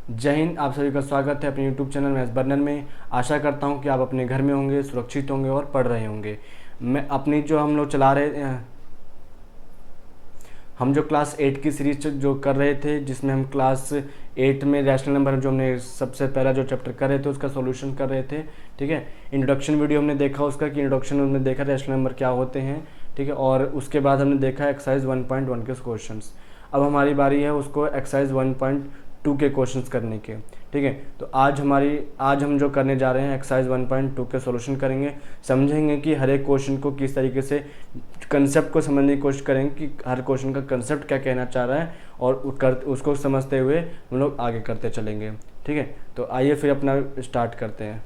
जय हिंद। आप सभी का स्वागत है अपने YouTube चैनल मैथ्स बर्नर में। आशा करता हूं कि आप अपने घर में होंगे, सुरक्षित होंगे और पढ़ रहे होंगे। मैं अपनी जो हम लोग चला रहे हम जो क्लास 8 की सीरीज जो कर रहे थे, जिसमें हम क्लास 8 में रैशनल नंबर जो हमने सबसे पहला जो चैप्टर कर रहे थे उसका सॉल्यूशन कर रहे थे। ठीक है, इंट्रोडक्शन वीडियो हमने देखा उसका कि इंट्रोडक्शन में देखा रैशनल नंबर क्या होते हैं। ठीक है, और उसके बाद हमने देखा एक्सरसाइज 1.1 के क्वेश्चंस। अब हमारी बारी है उसको एक्सरसाइज 1.2 के क्वेश्चंस करने के। ठीक है, तो आज हम जो करने जा रहे हैं एक्सरसाइज 1.2 के सॉल्यूशन करेंगे। समझेंगे कि हर एक क्वेश्चन को किस तरीके से कंसेप्ट को समझने की कोशिश करेंगे कि हर क्वेश्चन का कंसेप्ट क्या कहना चाह रहा है, और उसको समझते हुए हम लोग आगे करते चलेंगे। ठीक है, तो आइए फिर अपना स्टार्ट करते हैं।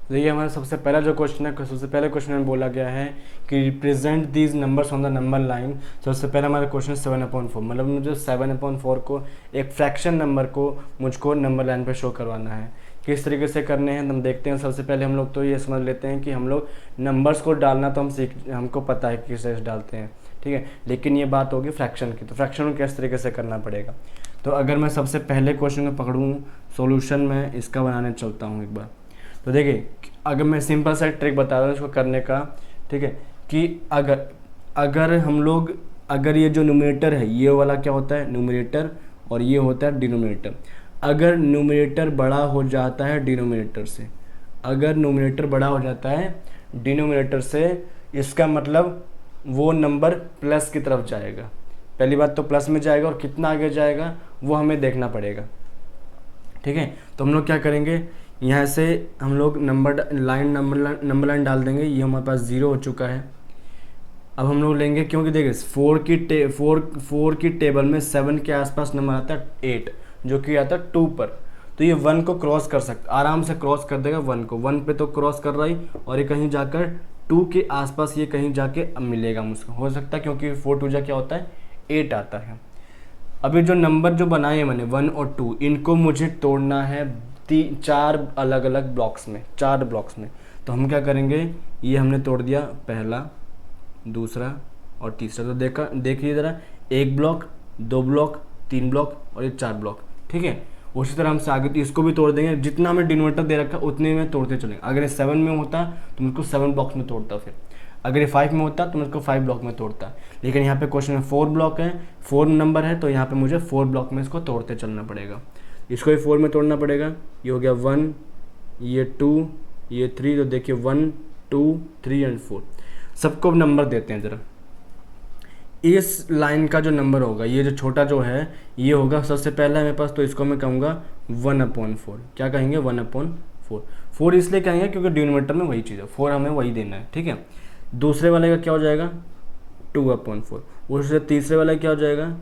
देखिए, हमारा सबसे पहला जो क्वेश्चन है, सबसे पहले क्वेश्चन में बोला गया है कि represent these numbers on the number line. सबसे पहला हमारा क्वेश्चन 7/4, मतलब मुझे 7/4 को एक फ्रैक्शन नंबर को मुझको नंबर लाइन पे शो करवाना है। किस तरीके से करने हैं हम देखते हैं। सबसे पहले हम लोग तो ये समझ लेते हैं कि हम लोग नंबर्स को डालना तो हमको पता है किस तरह से डालते हैं। ठीक है, लेकिन ये बात होगी फ्रैक्शन की, तो फ्रैक्शन को किस तरीके से करना पड़ेगा। तो अगर मैं सबसे पहले क्वेश्चन को पकड़ूँ, सोल्यूशन में इसका बनाने चलता हूँ एक बार। तो देखिए, अगर मैं सिंपल सा ट्रिक बता रहा हूँ इसको करने का। ठीक है, कि अगर ये जो न्यूमरेटर है ये वाला क्या होता है न्यूमरेटर, और ये होता है डिनोमिनेटर। अगर न्यूमरेटर बड़ा हो जाता है डिनोमिनेटर से, अगर न्यूमरेटर बड़ा हो जाता है डिनोमिनेटर से, इसका मतलब वो नंबर प्लस की तरफ जाएगा। पहली बात तो प्लस में जाएगा, और कितना आगे जाएगा वो हमें देखना पड़ेगा। ठीक है, तो हम लोग क्या करेंगे, यहाँ से हम लोग नंबर लाइन डाल देंगे। ये हमारे पास 0 हो चुका है। अब हम लोग लेंगे, क्योंकि देखिए 4 की टेबल में 7 के आसपास नंबर आता है 8, जो कि आता है 2 पर। तो ये 1 को क्रॉस कर सकता, आराम से क्रॉस कर देगा 1 को। 1 पे तो क्रॉस कर रहा ही, और ये कहीं जाकर 2 के आसपास ये कहीं जाके अब मिलेगा मुझको, हो सकता है, क्योंकि 4 2 जा क्या होता है 8 आता है। अभी जो नंबर जो बनाए मैंने 1 और 2, इनको मुझे तोड़ना है 4 अलग अलग ब्लॉक्स में, 4 ब्लॉक्स में। तो हम क्या करेंगे, ये हमने तोड़ दिया पहला, दूसरा और तीसरा। तो देखिए ज़रा, 1 ब्लॉक, 2 ब्लॉक, 3 ब्लॉक और ये 4 ब्लॉक। ठीक है, उसी तरह हमसे आगे तो इसको भी तोड़ देंगे। जितना हमें डिनोमिनेटर दे रखा है उतने में तोड़ते चलेंगे। अगर ये 7 में होता तो मुझको 7 ब्लॉक्स में तोड़ता, फिर अगर ये 5 में होता तो मुझको 5 ब्लॉक में तोड़ता। लेकिन यहाँ पे क्वेश्चन में 4 ब्लॉक है, 4 नंबर है, तो यहाँ पे मुझे 4 ब्लॉक में इसको तोड़ते चलना पड़ेगा। इसको भी 4 में तोड़ना पड़ेगा। ये हो गया 1, ये 2, ये 3। तो देखिए 1 2 3 एंड 4 सबको नंबर देते हैं ज़रा। इस लाइन का जो नंबर होगा, ये जो छोटा जो है ये होगा सबसे पहला मेरे पास, तो इसको मैं कहूँगा 1/4। क्या कहेंगे 1/4। 4 इसलिए कहेंगे क्योंकि डिनोमिनेटर में वही चीज़ है, 4 हमें वही देना है। ठीक है, दूसरे वाले का क्या हो जाएगा 2/4। उससे तीसरे वाला क्या हो जाएगा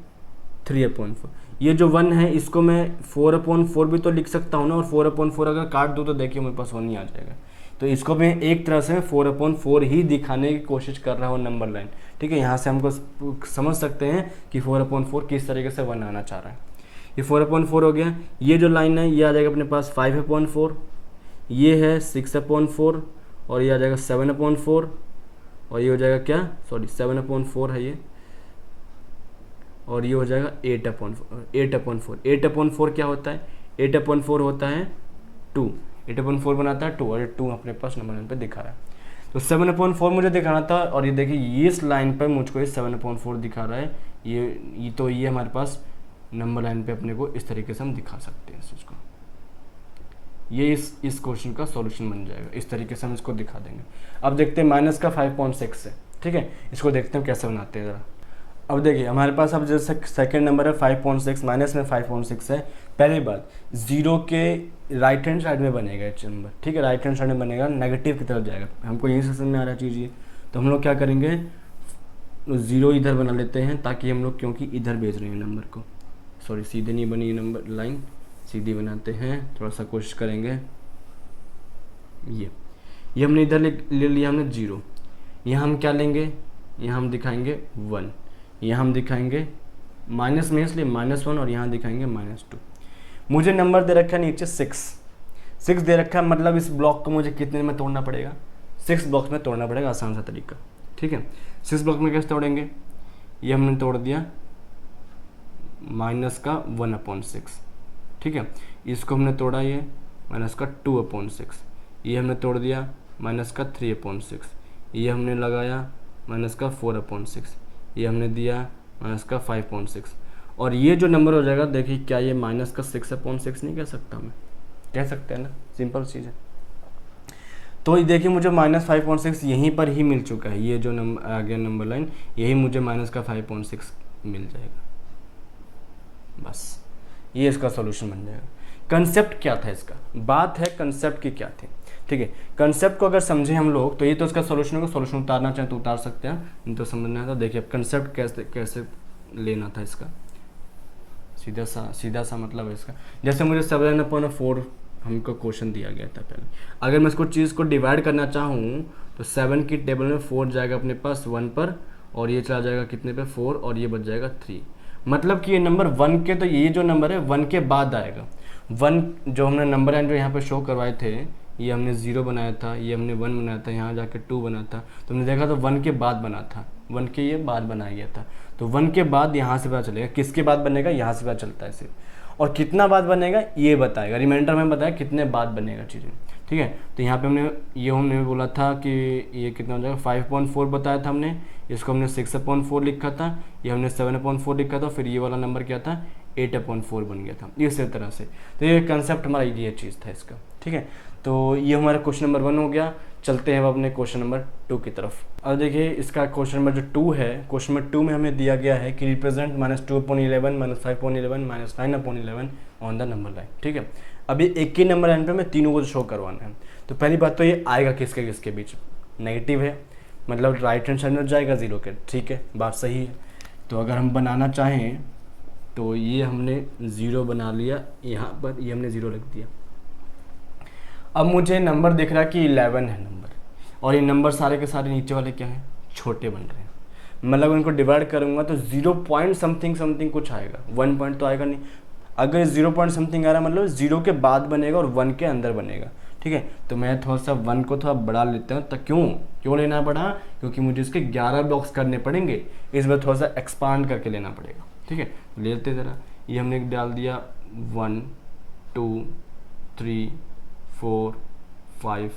3/4। ये जो 1 है इसको मैं 4/4 भी तो लिख सकता हूँ ना, और 4/4 अगर काट दूँ तो देखिए मेरे पास 1 ही आ जाएगा। तो इसको मैं एक तरह से 4/4 ही दिखाने की कोशिश कर रहा हूँ नंबर लाइन। ठीक है, यहाँ से हमको समझ सकते हैं कि 4/4 किस तरीके से 1 आना चाह रहा है। ये 4/4 हो गया। ये जो लाइन है ये आ जाएगा अपने पास 5/4, ये है 6/4, और ये आ जाएगा 7/4, और ये हो जाएगा क्या 7/4 है ये, और ये हो जाएगा 8/4। 8/4 क्या होता है 8/4 होता है 2। 8/4 बनाता है 2, और 2 अपने पास नंबर लाइन पे दिखा रहा है। तो 7/4 मुझे दिखाना था, और ये देखिए इस लाइन पर मुझको ये 7/4 दिखा रहा है। ये हमारे पास नंबर लाइन पे अपने को इस तरीके से हम दिखा सकते हैं इस चीज़ को। ये इस क्वेश्चन का सॉल्यूशन बन जाएगा। इस तरीके से हम इसको दिखा देंगे। अब देखते हैं माइनस का 5.6 है। ठीक है, इसको देखते हैं कैसे बनाते हैं ज़रा। अब देखिए हमारे पास अब जैसे सेकंड नंबर है 5.6, माइनस में 5.6 है। पहली बात 0 के राइट हैंड साइड में बनेगा ये नंबर। ठीक है, राइट हैंड साइड में बनेगा, नेगेटिव की तरफ जाएगा। हमको यही समझ में आ रहा चीज़ ये। तो हम लोग क्या करेंगे 0 इधर बना लेते हैं, ताकि हम लोग, क्योंकि इधर भेज रहे हैं नंबर को, सॉरी सीधे नहीं बनी ये नंबर लाइन, सीधी बनाते हैं। थोड़ा सा कोशिश करेंगे। ये हमने इधर ले लिया हमने 0। यहाँ हम क्या लेंगे, यहाँ हम दिखाएंगे 1, यहाँ हम दिखाएंगे माइनस में इसलिए -1, और यहाँ दिखाएंगे -2। मुझे नंबर दे रखा है नीचे 6 दे रखा है, मतलब इस ब्लॉक को मुझे कितने में तोड़ना पड़ेगा 6 ब्लॉक्स में तोड़ना पड़ेगा, आसान सा तरीका। ठीक ठीक है। 6 ब्लॉक में कैसे तोड़ेंगे, ये हमने तोड़ दिया माइनस का 1/6, ठीक है। इसको हमने तोड़ा ये माइनस का 2/6, ये हमने तोड़ दिया माइनस का 3/6, ये हमने लगाया माइनस का 4/6, ये हमने दिया माइनस का 5/6, और ये जो नंबर हो जाएगा देखिए क्या ये माइनस का 6/6 नहीं कह सकता, मैं कह सकते हैं ना, सिंपल चीज़ है। तो ये देखिए मुझे माइनस 5/6 यहीं पर ही मिल चुका है, ये जो नंबर आ गया नंबर लाइन, यही मुझे माइनस का 5/6 मिल जाएगा, बस ये इसका सॉल्यूशन बन जाएगा। कंसेप्ट क्या था इसका, बात है कंसेप्ट की क्या थी, ठीक है। कंसेप्ट को अगर समझे हम लोग तो ये तो इसका सॉल्यूशन होगा, सॉल्यूशन उतारना चाहे तो उतार सकते हैं, नहीं तो समझना था। देखिए अब कंसेप्ट कैसे कैसे लेना था इसका, सीधा सा मतलब है इसका। जैसे मुझे 7/4 हमको क्वेश्चन दिया गया था पहले, अगर मैं इसको चीज़ को डिवाइड करना चाहूँ तो 7 की टेबल में 4 जाएगा अपने पास 1 पर, और ये चला जाएगा कितने पे 4, और ये बच जाएगा 3। मतलब कि ये नंबर 1 के, तो ये जो नंबर है 1 के बाद आएगा। 1 जो हमने नंबर एंड जो यहाँ पे शो करवाए थे, ये हमने 0 बनाया था, ये हमने 1 बनाया था, यहाँ जाके 2 बना था, तो हमने देखा तो 1 के बाद बना था, 1 के ये बाद बनाया गया था। तो 1 के बाद यहाँ से पता चलेगा, किसके बाद बनेगा यहाँ से पता चलता है सिर्फ, और कितना बाद बनेगा ये बताएगा, रिमाइंडर में बताया कितने बाद बनेगा चीज़ें, ठीक है। तो यहाँ पे हमने बोला था कि ये कितना हो जाएगा 5.4 बताया था हमने, इसको हमने 6/4 लिखा था, ये हमने 7/4 लिखा था, फिर ये वाला नंबर क्या था 8/4 बन गया था, इसी तरह से। तो ये कंसेप्ट हमारा ये चीज़ था इसका, ठीक है। तो ये हमारा क्वेश्चन नंबर 1 हो गया। चलते हैं अब अपने क्वेश्चन नंबर 2 की तरफ। अब देखिए इसका क्वेश्चन नंबर जो 2 है, क्वेश्चन नंबर 2 में हमें दिया गया है कि represent -2/11 -5/11 -9/11 on the number line, ठीक है। अभी एक ही नंबर लाइन पे मैं तीनों को शो करवाना है। तो पहली बात तो ये आएगा किसके किसके बीच, नेगेटिव है, मतलब राइट हैंड साइड में जाएगा 0 के, ठीक है, बात सही है। तो अगर हम बनाना चाहें तो ये हमने 0 बना लिया, यहाँ पर ये हमने 0 लिख दिया। अब मुझे नंबर दिख रहा है कि 11 है नंबर, और ये नंबर सारे के सारे नीचे वाले क्या हैं, छोटे बन रहे हैं। मतलब इनको डिवाइड करूँगा तो 0 पॉइंट समथिंग कुछ आएगा, 1 पॉइंट तो आएगा नहीं। अगर 0 पॉइंट समथिंग आ रहा है मतलब 0 के बाद बनेगा और 1 के अंदर बनेगा, ठीक है। तो मैं थोड़ा सा 1 को थोड़ा बढ़ा लेता हूँ। तो क्यों लेना पड़ा, क्योंकि मुझे इसके 11 ब्लॉक्स करने पड़ेंगे, इस बार थोड़ा सा एक्सपांड करके लेना पड़ेगा, ठीक है। ले लेते ज़रा, ये हमने डाल दिया 1 2 3 4 5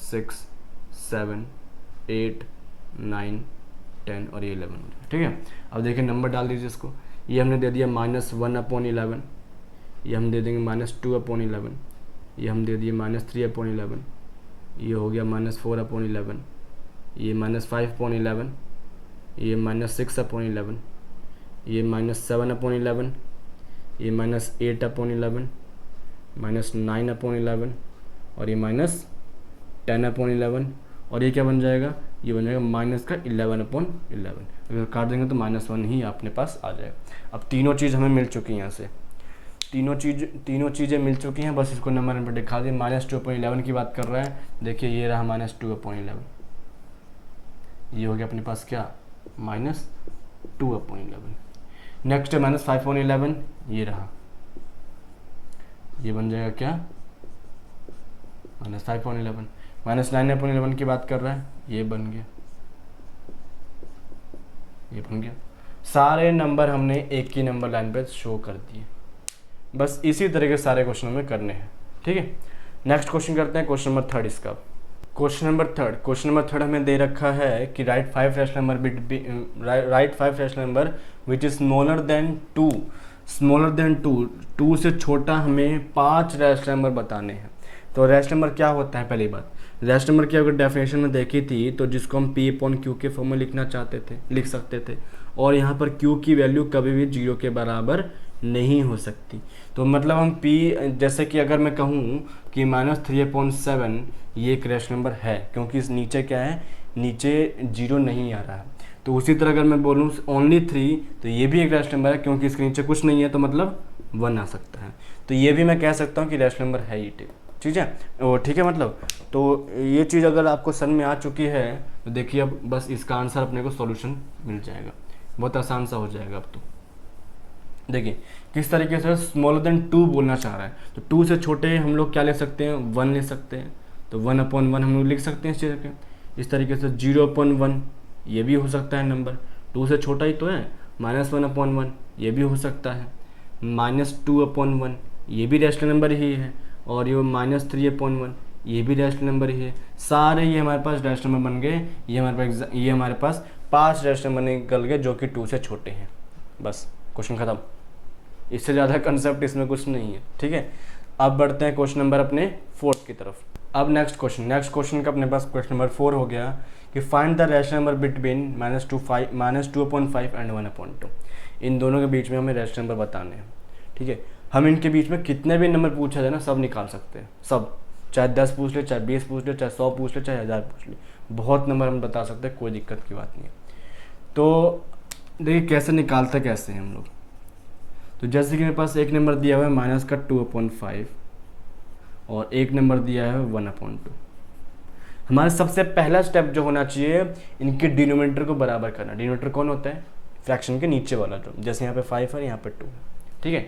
6 7 8 9 10 और ये 11, ठीक है। अब देखिए नंबर डाल दीजिए इसको, ये हमने दे दिया -1/11, ये हम दे देंगे -2/11, ये हम दे दिए -3/11, ये हो गया -4/11, ये -5/11, ये -6/11, ये -7/11, ये -8/11, -9/11 और ये -10/11, और ये क्या बन जाएगा, ये बन जाएगा -11/11। अगर काट देंगे तो -1 ही अपने पास आ जाएगा। अब तीनों चीज़ हमें मिल चुकी हैं, यहाँ से तीनों चीज़ें मिल चुकी हैं, बस इसको नंबर पर दिखा दें। -2/11 की बात कर रहा है, देखिए ये रहा -2/11, ये हो गया अपने पास क्या -2/11। नेक्स्ट है -5/11, ये रहा, ये बन जाएगा क्या -5/11। -9/11 की बात कर रहा है, ये बन गया, ये बन गया। सारे नंबर हमने एक ही नंबर लाइन पे शो कर दिए। बस इसी तरह के सारे क्वेश्चन हमें करने हैं, ठीक है। नेक्स्ट क्वेश्चन करते हैं, क्वेश्चन नंबर 3 इसका। क्वेश्चन नंबर 3 हमें दे रखा है कि right 5 rational number which is smaller than 2, smaller than 2 से छोटा हमें 5 रैशनल नंबर बताने हैं। तो रैशनल नंबर क्या होता है, पहली बात रैशनल नंबर की अगर डेफिनेशन में देखी थी तो जिसको हम P/Q के फॉर्म में लिखना चाहते थे लिख सकते थे, और यहाँ पर Q की वैल्यू कभी भी 0 के बराबर नहीं हो सकती। तो मतलब हम P, जैसे कि अगर मैं कहूँ कि -3/7 ये एक रैशनल नंबर है, क्योंकि इस नीचे क्या है, नीचे 0 नहीं आ रहा है। तो उसी तरह अगर मैं बोलूँ ओनली 3, तो ये भी एक रैशनल नंबर है, क्योंकि इसके नीचे कुछ नहीं है, तो मतलब 1 आ सकता है। तो ये भी मैं कह सकता हूँ कि रैशनल नंबर है ये, ठीक है, ठीक है। मतलब तो ये चीज़ अगर आपको समझ में आ चुकी है तो देखिए अब बस इसका आंसर अपने को सॉल्यूशन मिल जाएगा, बहुत आसान सा हो जाएगा। अब तो देखिए किस तरीके से स्मॉलर देन 2 बोलना चाह रहा है, तो 2 से छोटे हम लोग क्या ले सकते हैं, 1 ले सकते हैं। तो 1/1 हम लोग लिख सकते हैं इस चीज़ के, इस तरीके से 0/1, ये भी हो सकता है नंबर, 2 से छोटा ही तो है। -1/1 ये भी हो सकता है। -2/1 ये भी रैशनल नंबर ही है। और ये -3/1 ये भी रैशनल नंबर ही है। सारे ये हमारे पास रैशनल नंबर बन गए। ये हमारे पास 5 रैशनल नंबर निकल गए जो कि 2 से छोटे हैं। बस क्वेश्चन खत्म। इससे ज़्यादा कंसेप्ट इसमें कुछ नहीं है, ठीक है। अब बढ़ते हैं क्वेश्चन नंबर अपने 4th की तरफ। अब नेक्स्ट क्वेश्चन का अपने पास क्वेश्चन नंबर 4 हो गया कि find the rational number between -2/5 and 1/2। इन दोनों के बीच में हमें रैशनल नंबर बताने हैं, ठीक है। हम इनके बीच में कितने भी नंबर पूछा जाए ना, सब निकाल सकते हैं, सब। चाहे 10 पूछ ले, चाहे 20 पूछ ले, चाहे 100 पूछ ले, चाहे 1000 पूछ ले, बहुत नंबर हम बता सकते हैं, कोई दिक्कत की बात नहीं है। तो देखिए कैसे निकालते कैसे हैं हम लोग। तो जैसे कि मेरे पास एक नंबर दिया हुआ है -2/5 और एक नंबर दिया है 1/2। हमारा सबसे पहला स्टेप जो होना चाहिए, इनके डिनोमिनेटर को बराबर करना। डिनोमिनेटर कौन होता है? फ्रैक्शन के नीचे वाला, जो जैसे यहाँ पे 5 है, यहाँ पे 2 है, ठीक है।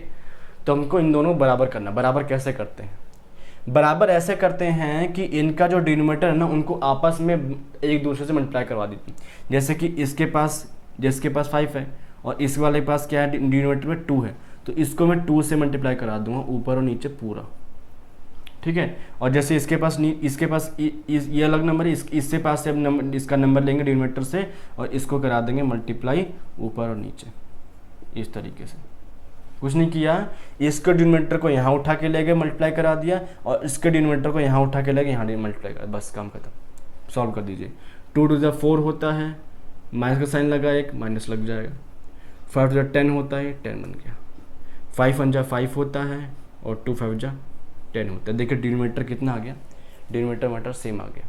तो हमको इन दोनों बराबर करना। बराबर कैसे करते हैं? बराबर ऐसे करते हैं कि इनका जो डिनोमिनेटर है ना, उनको आपस में एक दूसरे से मल्टीप्लाई करवा देती। जैसे कि जिसके पास 5 है और इस वाले के पास क्या है, डिनोमिनेटर में 2 है, तो इसको मैं 2 से मल्टीप्लाई करा दूंगा, ऊपर और नीचे पूरा, ठीक है। और जैसे इसके पास ये अलग नंबर है, इससे पास से अब इसका नंबर लेंगे डिनोमिनेटर से और इसको करा देंगे मल्टीप्लाई ऊपर और नीचे, इस तरीके से। कुछ नहीं किया, इसके डिनोमिनेटर को यहाँ उठा के ले गए, मल्टीप्लाई करा दिया, और इसके डिनोमिनेटर को यहाँ उठा के ले गए, यहाँ मल्टीप्लाई करा, बस काम खत्म। सॉल्व कर दीजिए। 2 to the 4 होता है, माइनस का साइन लगा, एक माइनस लग जाएगा। 5 to the 10 होता है, 10 बन गया। 5 1 जा 5 होता है और 2 5 जा 10 होता है। देखिए डिनोमिनेटर कितना आ गया, डिनोमिनेटर सेम आ गया।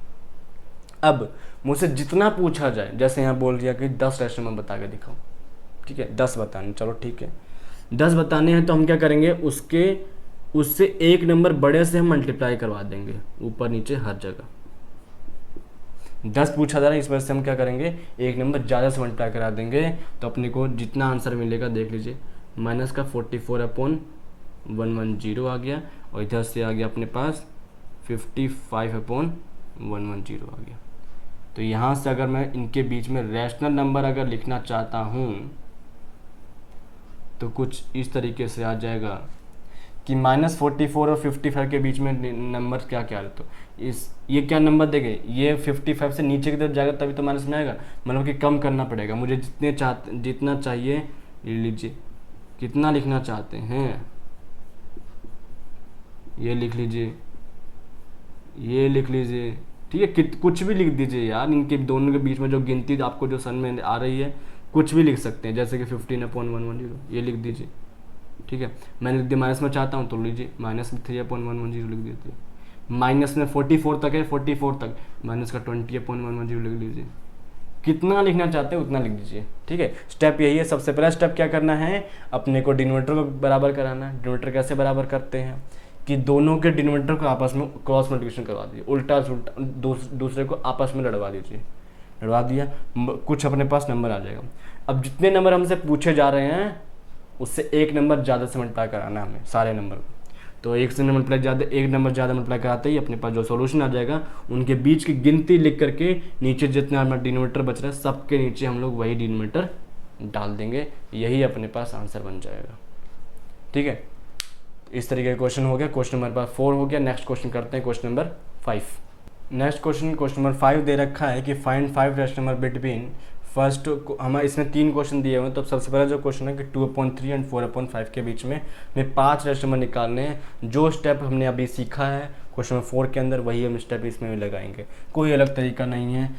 अब मुझसे जितना पूछा जाए, जैसे यहाँ बोल दिया कि 10 रैशनल नंबर बता के दिखाओ, ठीक है, 10 बताने, चलो ठीक है 10 बताने हैं, तो हम क्या करेंगे, उससे एक नंबर बड़े से हम मल्टीप्लाई करवा देंगे, ऊपर नीचे हर जगह। 10 पूछा जा रहा है, इस वजह से हम क्या करेंगे, एक नंबर ज़्यादा से मल्टीप्लाई करा देंगे, तो अपने को जितना आंसर मिलेगा देख लीजिए। माइनस का 44/110 आ गया, और इधर से आ गया अपने पास 55/110 आ गया। तो यहाँ से अगर मैं इनके बीच में रैशनल नंबर अगर लिखना चाहता हूँ तो कुछ इस तरीके से आ जाएगा कि -44 और 55 के बीच में नंबर क्या क्या है। तो ये क्या नंबर देंगे, ये 55 से नीचे की तरफ जाएगा तभी तो माइनस में आएगा, मतलब कि कम करना पड़ेगा मुझे। जितना चाहिए लीजिए, कितना लिखना चाहते हैं ये लिख लीजिए, ये लिख लीजिए, ठीक है। कुछ भी लिख दीजिए यार, इनके दोनों के बीच में जो गिनती आपको जो सन में आ रही है, कुछ भी लिख सकते हैं, जैसे कि 15/110 ये लिख दीजिए, ठीक है। मैंने लिख दिया, माइनस में चाहता हूँ तो लीजिए -3/110 लिख देते हैं। माइनस में 44 तक है, 44 तक माइनस का 20/110 लिख लीजिए। कितना लिखना चाहते हैं उतना लिख दीजिए, ठीक है। स्टेप यही है। सबसे पहला स्टेप क्या करना है, अपने को डिनोमिनेटर को बराबर कराना है। डिनोमिनेटर कैसे बराबर करते हैं कि दोनों के डिनोमिनेटर को आपस में क्रॉस मल्टीप्लिकेशन करवा दीजिए, उल्टा दूसरे को आपस में लड़वा दीजिए। लड़वा दिया, कुछ अपने पास नंबर आ जाएगा। अब जितने नंबर हमसे पूछे जा रहे हैं उससे एक नंबर ज़्यादा से मल्टीप्लाई कराना है हमें, सारे नंबर को। तो एक से मल्टीप्लाई ज़्यादा, एक नंबर ज़्यादा मल्टीप्लाई कराते ही अपने पास जो सॉल्यूशन आ जाएगा, उनके बीच की गिनती लिख करके नीचे जितना हमारा डिनोमिनेटर बच रहा है सबके नीचे हम लोग वही डिनोमिनेटर डाल देंगे, यही अपने पास आंसर बन जाएगा, ठीक है। इस तरीके का क्वेश्चन हो गया। क्वेश्चन नंबर 4 हो गया। नेक्स्ट क्वेश्चन करते हैं, question number 5। Next question number 5 दे रखा है कि find 5 rational number between first. हमारे इसमें 3 क्वेश्चन दिए हुए हैं। तो सबसे पहला जो क्वेश्चन है कि 2/3 एंड 4/5 के बीच में 5 रैशनल नंबर निकालने हैं। जो स्टेप हमने अभी सीखा है क्वेश्चन नंबर 4 के अंदर, वही हम स्टेप इसमें भी लगाएंगे। कोई अलग तरीका नहीं है,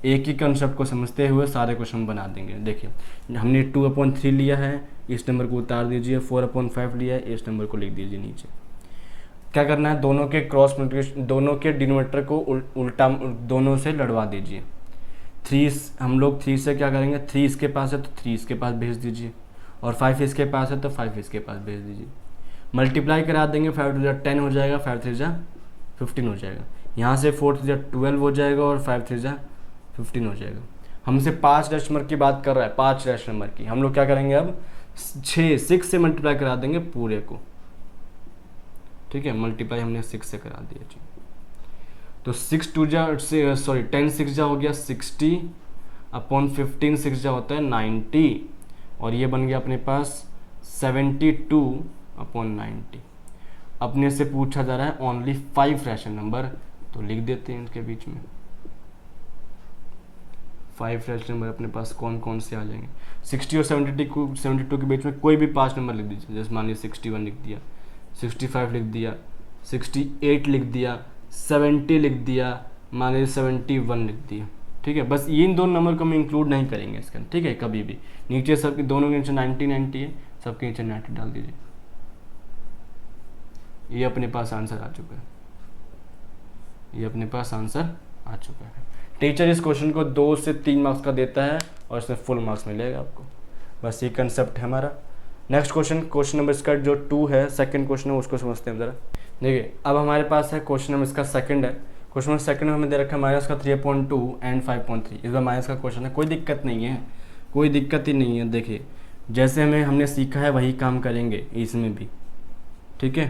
एक ही कंसेप्ट को समझते हुए सारे क्वेश्चन बना देंगे। देखिए हमने 2/3 लिया है, इस नंबर को उतार दीजिए। 4/5 लिया है, इस नंबर को लिख दीजिए नीचे। क्या करना है, दोनों के क्रॉस मल्टीप्लिकेशन, दोनों के डिनोमिनेटर को उल्टा दोनों से लड़वा दीजिए। 3 हम लोग 3 से क्या करेंगे, 3 इसके पास है तो 3 इसके पास भेज दीजिए, और 5 इसके पास है तो 5 इसके पास भेज दीजिए। मल्टीप्लाई करा देंगे, 5 2 10 हो जाएगा, 5 3 15 हो जाएगा। यहाँ से 4 3 12 हो जाएगा और 5 3 15 हो जाएगा। हमसे 5 रैशनल नंबर की बात कर रहा है, 5 रैशनल नंबर की। हम लोग क्या करेंगे, अब 6 से मल्टीप्लाई करा देंगे पूरे को, ठीक है। मल्टीप्लाई हमने 6 से करा दिया जी। तो 10 6 जा हो गया 60, अपॉन 15 6 जो होता है 90, और ये बन गया अपने पास 72 अपॉन 90। अपने से पूछा जा रहा है ओनली 5 रैशनल नंबर, तो लिख देते हैं इनके बीच में 5 रैशनल नंबर अपने पास कौन कौन से आ जाएंगे। 60 और 72 के बीच में कोई भी 5 नंबर लिख दीजिए, जैसे मान लीजिए 61 लिख दिया, 65 लिख दिया, 68 लिख दिया, 70 लिख दिया, मान लीजिए 71 लिख दिया, ठीक है। बस इन दोनों नंबर को हम इंक्लूड नहीं करेंगे इसके अंदर, ठीक है, कभी भी। नीचे सबके दोनों के नीचे 90 है, सबके नीचे 90 डाल दीजिए। ये अपने पास आंसर आ चुका है, ये अपने पास आंसर आ चुका है। टीचर इस क्वेश्चन को 2 से 3 मार्क्स का देता है और इसमें फुल मार्क्स मिलेगा आपको। बस ये कंसेप्ट है हमारा। नेक्स्ट क्वेश्चन नंबर इसका जो 2 है, सेकंड क्वेश्चन है, उसको समझते हैं ज़रा। देखिए अब हमारे पास है क्वेश्चन नंबर इसका सेकंड है। क्वेश्चन नंबर सेकंड में हमें दे रखा है माइनस का 3/2 एंड 5.3। इस बार माइनस का क्वेश्चन है, कोई दिक्कत नहीं है, कोई दिक्कत ही नहीं है। देखिए जैसे हमने सीखा है वही काम करेंगे इसमें भी, ठीक है।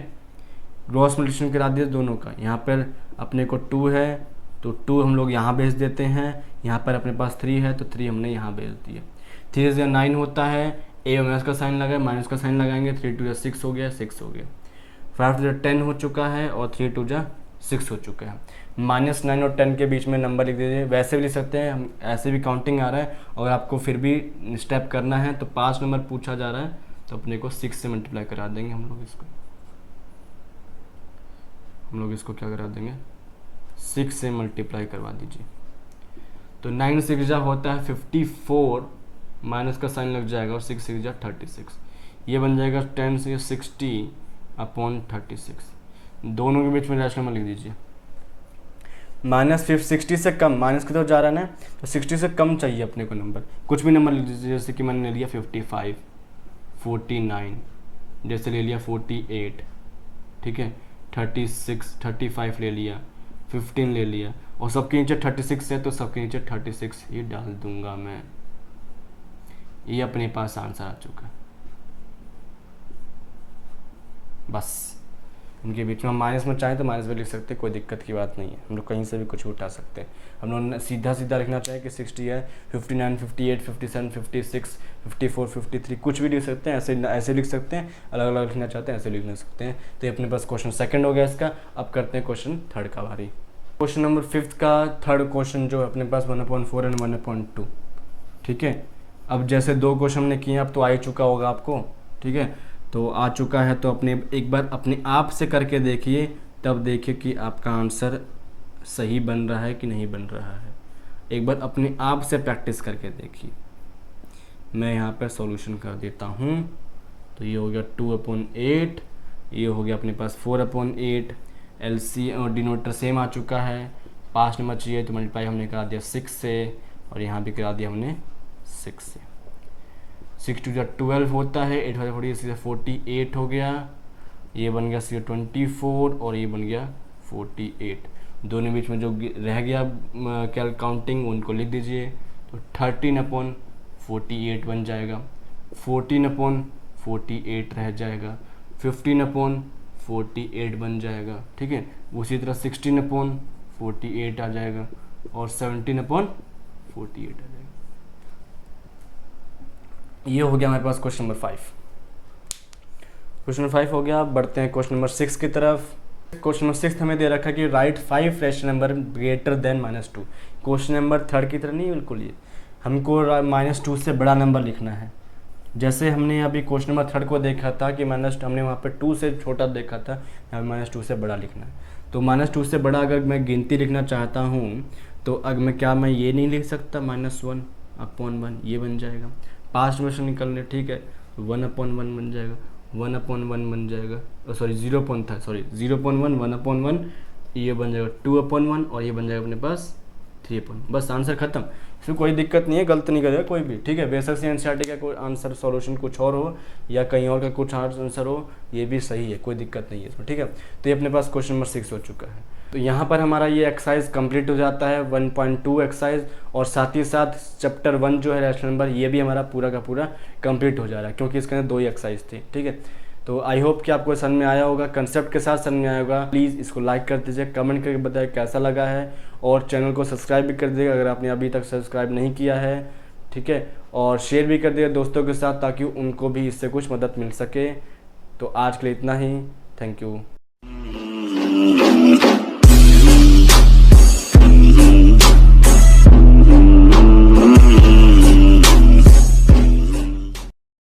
ग्रॉस मल्टीप्लिकेशन करा दिया दोनों का। यहाँ पर अपने को 2 है तो 2 हम लोग यहाँ भेज देते हैं, यहाँ पर अपने पास 3 है तो 3 हमने यहाँ भेज दिया। 3 से 9 होता है, ए माइनस का साइन लगाए, माइनस का साइन लगाएंगे, 3 2 6 हो गया, 6 हो गया। 5 2 10 हो चुका है और 3 2 6 हो चुका है। -9 और 10 के बीच में नंबर लिख दीजिए। वैसे भी लिख सकते हैं, हम ऐसे भी काउंटिंग आ रहा है, और आपको फिर भी स्टेप करना है तो 5 नंबर पूछा जा रहा है तो अपने को 6 से मल्टीप्लाई करा देंगे हम लोग इसको क्या करा देंगे, 6 से मल्टीप्लाई करवा दीजिए। तो 9 6 होता है 54, माइनस का साइन लग जाएगा, और 6 6 36। ये बन जाएगा 10 से 60 अपॉन 36। दोनों के बीच में रैशनल नंबर लिख दीजिए। -60 से कम, माइनस की तरफ जा रहा है ना, तो 60 से कम चाहिए अपने को नंबर। कुछ भी नंबर लिख दीजिए, जैसे कि मैंने ले लिया 55, 49, जैसे ले लिया 48, ठीक है, 36, 35 ले लिया, 15 ले लिया, और सबके नीचे 36 है तो सबके नीचे 36 ही डाल दूंगा मैं। ये अपने पास आंसर आ चुका है। बस इनके बीच में हम माइनस में चाहें तो माइनस भी लिख सकते हैं, कोई दिक्कत की बात नहीं है। हम लोग कहीं से भी कुछ उठा सकते हैं। हम लोग सीधा लिखना चाहें कि 60 है, 59, 58, 57, 56, 54, 53 कुछ भी लिख सकते हैं। ऐसे लिख सकते हैं, अलग अलग लिखना चाहते हैं ऐसे लिख सकते हैं। तो ये अपने पास क्वेश्चन सेकंड हो गया इसका। अब करते हैं क्वेश्चन थर्ड का बारी। क्वेश्चन नंबर 5 का थर्ड क्वेश्चन जो अपने पास 1/4 एंड 1/2, ठीक है। अब जैसे 2 क्वेश्चन हमने किए, अब तो आ ही चुका होगा आपको, ठीक है। तो आ चुका है तो एक बार अपने आप से करके देखिए, तब देखिए कि आपका आंसर सही बन रहा है कि नहीं बन रहा है। एक बार अपने आप से प्रैक्टिस करके देखिए। मैं यहाँ पर सॉल्यूशन कर देता हूँ। तो ये हो गया 2/8, ये हो गया अपने पास 4/8। LC और डिनोमिनेटर सेम आ चुका है। 5 नंबर चाहिए तो मल्टीप्लाई हमने करा दिया 6 से, और यहाँ भी करा दिया हमने 6 से। 6 2 12 होता है, 8 5 40 48 हो गया। ये बन गया 24 और ये बन गया 48। दोनों बीच में जो रह गया क्या काउंटिंग, उनको लिख दीजिए। तो 13/48 बन जाएगा, 14/48 रह जाएगा, 15/48 बन जाएगा, ठीक है। उसी तरह 16/48 आ जाएगा, और 17/48 आ जाएगा। ये हो गया हमारे पास क्वेश्चन नंबर 5। क्वेश्चन नंबर 5 हो गया। बढ़ते हैं क्वेश्चन नंबर 6 की तरफ। क्वेश्चन नंबर 6 हमें दे रखा है कि right 5 rational number greater than -2। Question number 3 की तरह नहीं, बिल्कुल ये हमको -2 से बड़ा नंबर लिखना है। जैसे हमने अभी क्वेश्चन नंबर 3 को देखा था कि हमने वहाँ पर 2 से छोटा देखा था, यहाँ -2 से बड़ा लिखना है। तो -2 से बड़ा अगर मैं गिनती लिखना चाहता हूँ तो मैं ये नहीं लिख सकता, -1/1 ये बन जाएगा। 5 में से निकलने, ठीक है, 1/1 बन जाएगा, 1/1 बन जाएगा, 0.1 1/1, ये बन जाएगा 2/1 और ये बन जाएगा अपने पास 3/1। बस आंसर खत्म। इसमें कोई दिक्कत नहीं है, गलत नहीं करेगा कोई भी, ठीक है। बेशक से एनसीईआरटी का कोई आंसर सॉल्यूशन कुछ और हो या कहीं और का कुछ आंसर हो, ये भी सही है, कोई दिक्कत नहीं है इसमें, ठीक है। तो ये अपने पास क्वेश्चन नंबर 6 हो चुका है। तो यहाँ पर हमारा ये एक्सरसाइज कंप्लीट हो जाता है, 1.2 एक्सरसाइज, और साथ ही साथ चैप्टर 1 जो है रैशनल नंबर, ये भी हमारा पूरा का पूरा कंप्लीट हो जा रहा है, क्योंकि इसके अंदर 2 ही एक्सरसाइज थी, ठीक है। तो आई होप कि आपको समझ में आया होगा, कंसेप्ट के साथ समझ में आया होगा। प्लीज़ इसको लाइक कर दीजिए, कमेंट करके बताइए कैसा लगा है, और चैनल को सब्सक्राइब भी कर दीजिएगा अगर आपने अभी तक सब्सक्राइब नहीं किया है, ठीक है। और शेयर भी कर दीजिएगा दोस्तों के साथ ताकि उनको भी इससे कुछ मदद मिल सके। तो आज के लिए इतना ही, थैंक यू।